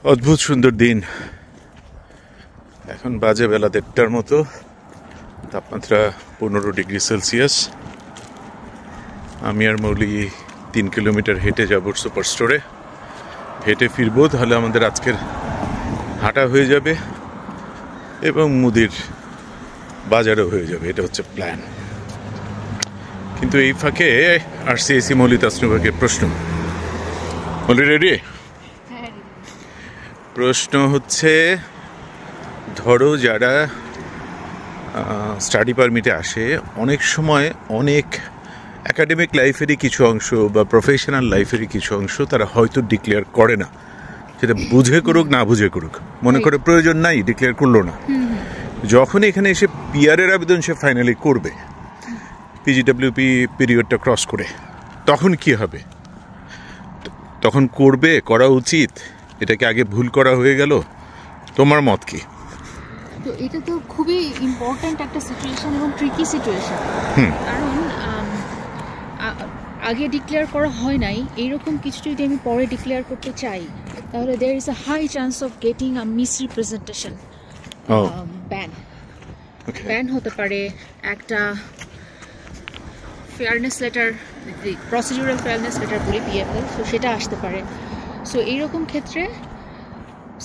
অদ্ভুত সুন্দর দিন। এখন বাজে বেলা 1:30টার মতো, তাপমাত্রা 15 ডিগ্রি সেলসিয়াস। আমি আর মৌলি 3 কিলোমিটার হেঁটে যাব সুপার স্টোরে, হেঁটে ফিরবো, তাহলে আমাদের আজকের হাঁটা হয়ে যাবে এবং মুদির বাজারও হয়ে যাবে। এটা হচ্ছে প্ল্যান। কিন্তু এই ফাঁকে আরসিআইসি মৌলি তাসনুভাগের প্রশ্ন। মৌলি রেডি? প্রশ্ন হচ্ছে, ধরো যারা স্টাডি পারমিটে আসে, অনেক সময় অনেক একাডেমিক লাইফেরই কিছু অংশ বা প্রফেশনাল লাইফেরই কিছু অংশ তারা হয়তো ডিক্লেয়ার করে না, সেটা বুঝে করুক না বুঝে করুক, মনে করে প্রয়োজন নাই, ডিক্লেয়ার করলো না। যখন এখানে এসে পিআরের আবেদন সে ফাইনালি করবে, পিজিডব্লিউপি পিরিয়ডটা ক্রস করে, তখন কি হবে? তখন করবে, করা উচিত? এটাকে আগে ভুল করা হয়ে গেল? তোমার মত কি? তো এটা তো খুবই ইম্পর্ট্যান্ট একটা সিচুয়েশন এবং ট্রিকি সিচুয়েশন। কারণ আগে ডিক্লেয়ার করা হয় নাই, এইরকম কিছু যদি আমি পরে ডিক্লেয়ার করতে চাই, তাহলে there is a high chance of getting a misrepresentation ban হতে পারে। একটা fairness letter, procedural fairness letter বলি পিএফএল, সো সেটা আসতে পারে। সো এইরকম ক্ষেত্রে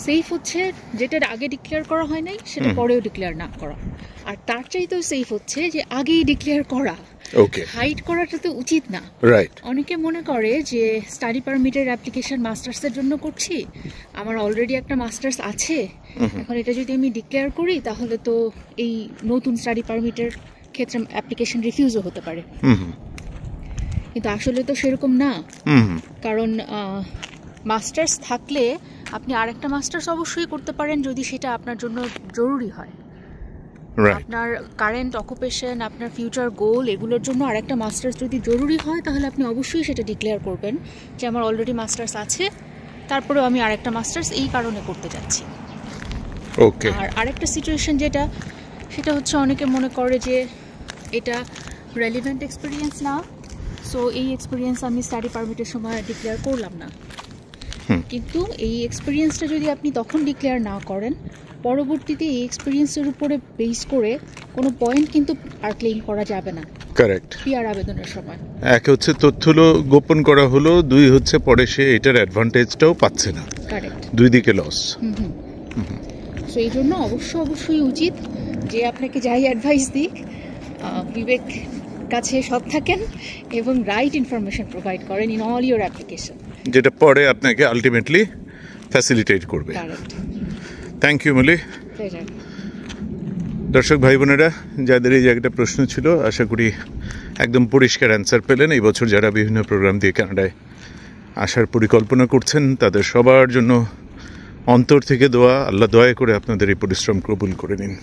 সেফ হচ্ছে যেটা আগে ডিক্লেয়ার করা হয় নাই সেটা পরেও ডিক্লেয়ার না করা। আর তার চাইতেও সেফ হচ্ছে যে আগেই ডিক্লেয়ার করা। হাইড করাটা তো উচিত না। রাইট। অনেকে মনে করে যে স্টাডি পারমিটের অ্যাপ্লিকেশন মাস্টার্সের জন্য করছি, আমার অলরেডি একটা মাস্টার্স আছে, এখন এটা যদি আমি ডিক্লেয়ার করি তাহলে তো এই নতুন স্টাডি পারমিটের ক্ষেত্রে অ্যাপ্লিকেশন রিফিউজও হতে পারে। কিন্তু আসলে তো সেরকম না। কারণ মাস্টার্স থাকলে আপনি আরেকটা মাস্টার্স অবশ্যই করতে পারেন যদি সেটা আপনার জন্য জরুরি হয়। আপনার কারেন্ট অকুপেশন, আপনার ফিউচার গোল, এগুলোর জন্য আরেকটা মাস্টার্স যদি জরুরি হয়, তাহলে আপনি অবশ্যই সেটা ডিক্লেয়ার করবেন যে আমার অলরেডি মাস্টার্স আছে, তারপরেও আমি আরেকটা মাস্টার্স এই কারণে করতে যাচ্ছি। আর আরেকটা সিচুয়েশন যেটা, সেটা হচ্ছে অনেকে মনে করে যে এটা রেলিভেন্ট এক্সপিরিয়েন্স না, সো এই এক্সপিরিয়েন্স আমি স্টাডি পারমিটের সময় ডিক্লেয়ার করলাম না। কিন্তু এই এক্সপিরিয়েন্সটা যদি আপনি তখন ডিক্লেয়ার না করেন, পরবর্তীতে এই এক্সপিরিয়েন্সের উপরে বেস করে কোনো পয়েন্ট কিন্তু আর ক্লেম করা যাবে না। কারেক্ট। পিআর আবেদনের সময় এক হচ্ছে তথ্য গোপন করা হলো, দুই হচ্ছে পরে সে এটার অ্যাডভান্টেজটাও পাচ্ছে না। কারেক্ট। দুই দিকে লস। সো এই জন্য অবশ্যই উচিত যে আপনাকে যাই অ্যাডভাইস দিক, বিবেক কাছে সৎ থাকেন এবং রাইট ইনফরমেশন প্রোভাইড করেন ইন অল ইউর অ্যাপ্লিকেশন, যেটা পরে আপনাকে আলটিমেটলি ফ্যাসিলিটেট করবে। Thank you Molly. দর্শক ভাই বোনেরা, যাদের এই জায়গাটা প্রশ্ন ছিল, আশা করি একদম পরিষ্কার অ্যান্সার পেলেন। এই বছর যারা বিভিন্ন প্রোগ্রাম দিয়ে কানাডায় আসার পরিকল্পনা করছেন, তাদের সবার জন্য অন্তর থেকে দোয়া। আল্লাহ দয়া করে আপনাদের এই পরিশ্রম কবুল করে নিন।